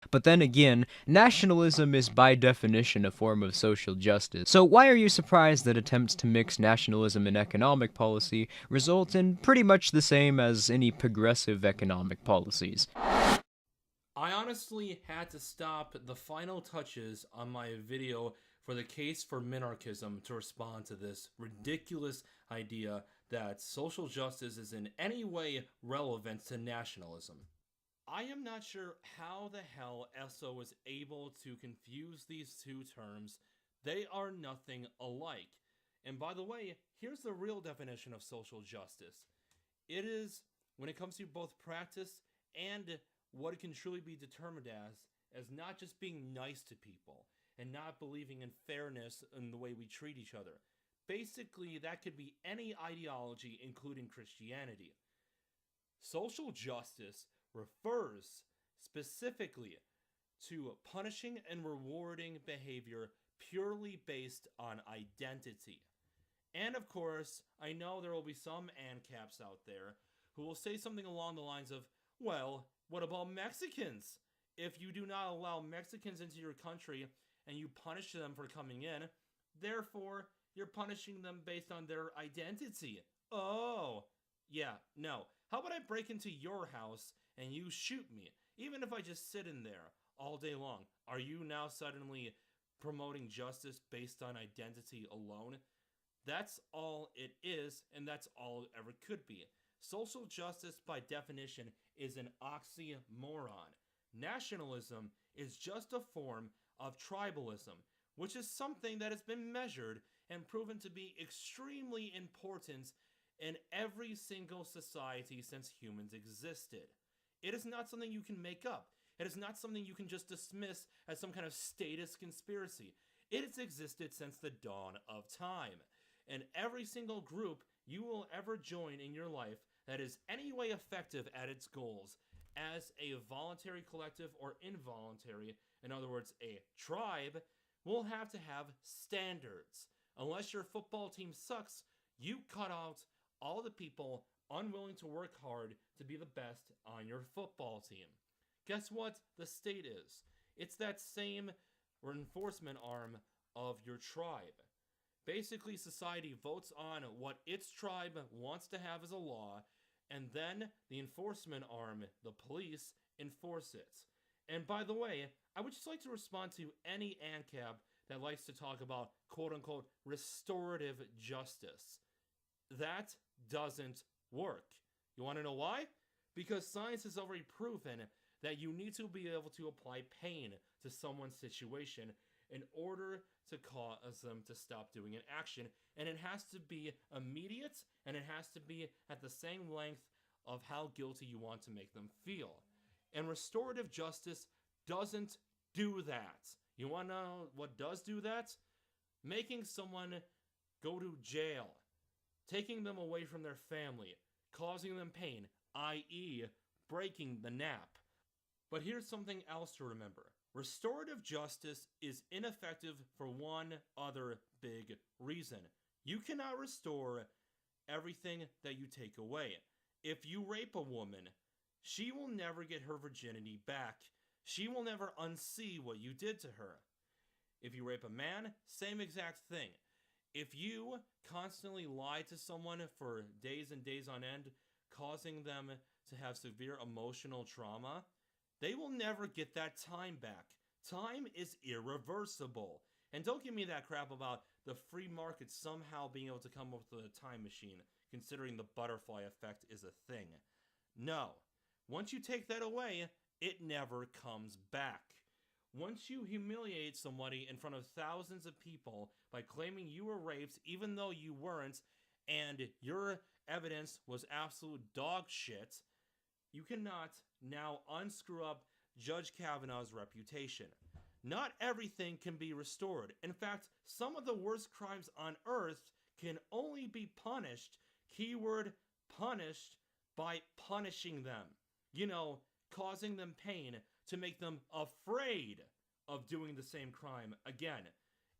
But then again, nationalism is by definition a form of social justice. So why are you surprised that attempts to mix nationalism and economic policy result in pretty much the same as any progressive economic policies? I honestly had to stop the final touches on my video for the case for minarchism to respond to this ridiculous idea that social justice is in any way relevant to nationalism. I am not sure how the hell Esso was able to confuse these two terms. They are nothing alike. And by the way, here's the real definition of social justice. It is, when it comes to both practice and what it can truly be determined as not just being nice to people and not believing in fairness in the way we treat each other. Basically, that could be any ideology, including Christianity. Social justice refers specifically to punishing and rewarding behavior purely based on identity. And of course, I know there will be some ANCAPs out there who will say something along the lines of, well, what about Mexicans? If you do not allow Mexicans into your country and you punish them for coming in, therefore, you're punishing them based on their identity. Oh, yeah, no. How about I break into your house and you shoot me, even if I just sit in there all day long? Are you now suddenly promoting justice based on identity alone? That's all it is, and that's all it ever could be. Social justice, by definition, is an oxymoron. Nationalism is just a form of tribalism, which is something that has been measured and proven to be extremely important in every single society since humans existed. It is not something you can make up. It is not something you can just dismiss as some kind of status conspiracy. It has existed since the dawn of time. And every single group you will ever join in your life that is any way effective at its goals, as a voluntary collective or involuntary, in other words, a tribe, will have to have standards. Unless your football team sucks, you cut out all the people unwilling to work hard to be the best on your football team. Guess what the state is? It's that same enforcement arm of your tribe. Basically, society votes on what its tribe wants to have as a law, and then the enforcement arm, the police, enforce it. And by the way, I would just like to respond to any ANCAP that likes to talk about quote-unquote restorative justice. That doesn't work. You want to know why? Because science has already proven that you need to be able to apply pain to someone's situation in order to cause them to stop doing an action. And it has to be immediate, and it has to be at the same length of how guilty you want to make them feel. And restorative justice doesn't do that. You want to know what does do that? Making someone go to jail, taking them away from their family, causing them pain, i.e., breaking the nap. But here's something else to remember. Restorative justice is ineffective for one other big reason. You cannot restore everything that you take away. If you rape a woman, she will never get her virginity back. She will never unsee what you did to her. If you rape a man, same exact thing. If you constantly lie to someone for days and days on end, causing them to have severe emotional trauma, they will never get that time back. Time is irreversible. And don't give me that crap about the free market somehow being able to come up with a time machine, considering the butterfly effect is a thing. No. Once you take that away, it never comes back. Once you humiliate somebody in front of thousands of people by claiming you were raped even though you weren't, and your evidence was absolute dog shit, you cannot now unscrew up Judge Kavanaugh's reputation. Not everything can be restored. In fact, some of the worst crimes on earth can only be punished, keyword punished, by punishing them. You know, causing them pain to make them afraid of doing the same crime again.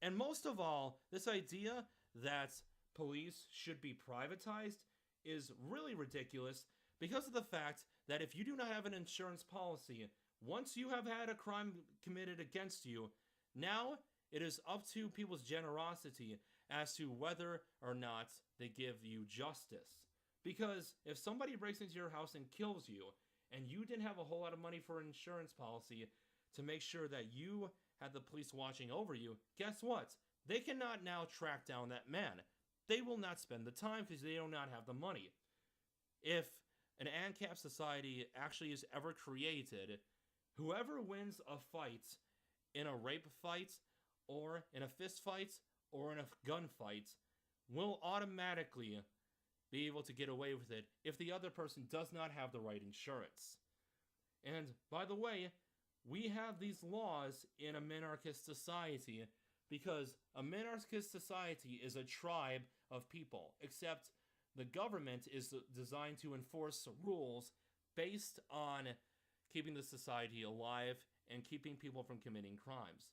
And most of all, this idea that police should be privatized is really ridiculous because of the fact that if you do not have an insurance policy, Once you have had a crime committed against you, now it is up to people's generosity as to whether or not they give you justice. Because if somebody breaks into your house and kills you, and you didn't have a whole lot of money for an insurance policy to make sure that you had the police watching over you, guess what? They cannot now track down that man. They will not spend the time because they do not have the money. If an ANCAP society actually is ever created, whoever wins a fight in a rape fight, or in a fist fight, or in a gunfight, will automatically be able to get away with it if the other person does not have the right insurance. And by the way, we have these laws in a minarchist society because a minarchist society is a tribe of people, except the government is designed to enforce rules based on keeping the society alive and keeping people from committing crimes.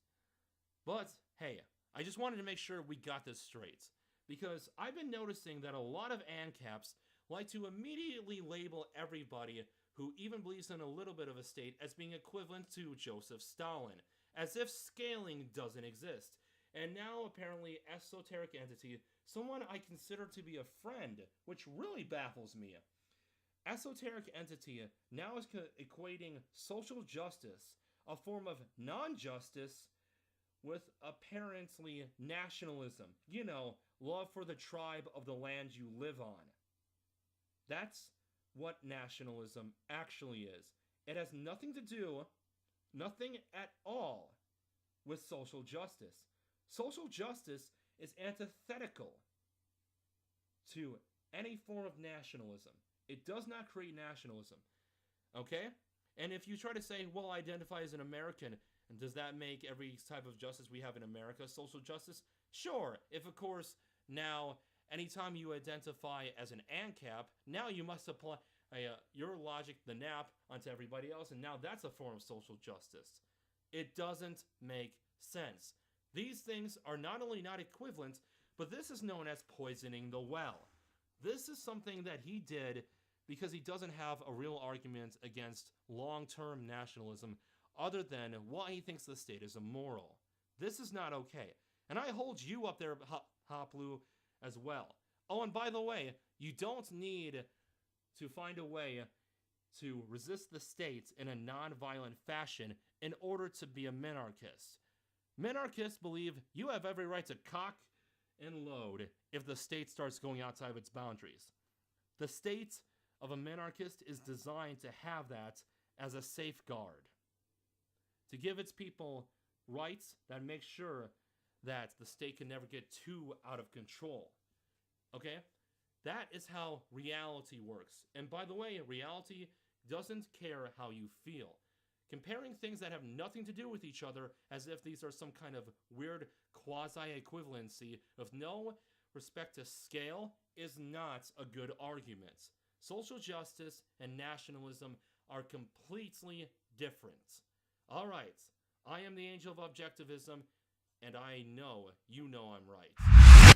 But hey, I just wanted to make sure we got this straight, because I've been noticing that a lot of ANCAPs like to immediately label everybody who even believes in a little bit of a state as being equivalent to Joseph Stalin, as if scaling doesn't exist. And now apparently esoteric entity, someone I consider to be a friend, which really baffles me. Esoteric entity now is equating social justice, a form of non-justice, with apparently nationalism. You know, love for the tribe of the land you live on. That's what nationalism actually is. It has nothing to do, nothing at all, with social justice. Social justice is antithetical to any form of nationalism. It does not create nationalism. Okay? And if you try to say, well, I identify as an American, and does that make every type of justice we have in America social justice? Sure. If, of course, now, anytime you identify as an ANCAP, now you must apply your logic, the NAP, onto everybody else, and now that's a form of social justice. It doesn't make sense. These things are not only not equivalent, but this is known as poisoning the well. This is something that he did because he doesn't have a real argument against long-term nationalism other than why he thinks the state is immoral. This is not okay. And I hold you up there, Hoplu, as well. Oh, and by the way, you don't need to find a way to resist the state in a non-violent fashion in order to be a minarchist. Minarchists believe you have every right to cock and load if the state starts going outside of its boundaries. The state of a minarchist is designed to have that as a safeguard, to give its people rights that make sure that the state can never get too out of control. Okay? That is how reality works. And by the way, reality doesn't care how you feel. Comparing things that have nothing to do with each other as if these are some kind of weird quasi-equivalency of no respect to scale is not a good argument. Social justice and nationalism are completely different. Alright, I am the angel of objectivism, and I know you know I'm right.